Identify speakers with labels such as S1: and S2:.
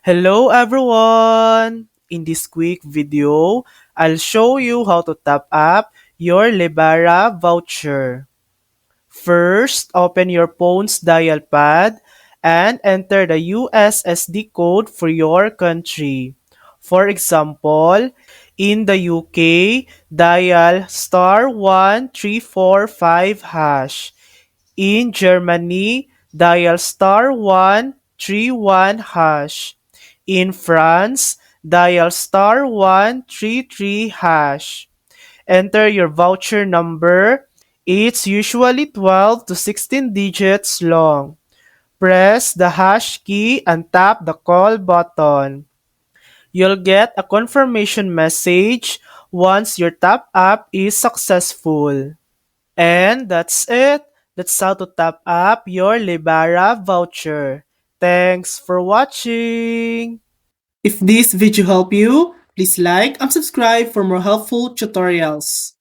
S1: Hello everyone! In this quick video, I'll show you how to top up your Lebara voucher. First, open your phone's dial pad and enter the USSD code for your country. For example, in the UK, dial *1345#. In Germany, dial *131#. In France, dial *133#. Enter your voucher number. It's usually 12 to 16 digits long. Press the hash key and tap the call button. You'll get a confirmation message once your top up is successful. And that's it. That's how to top up your Lebara voucher. Thanks for watching. If this video helped you, please like and subscribe for more helpful tutorials.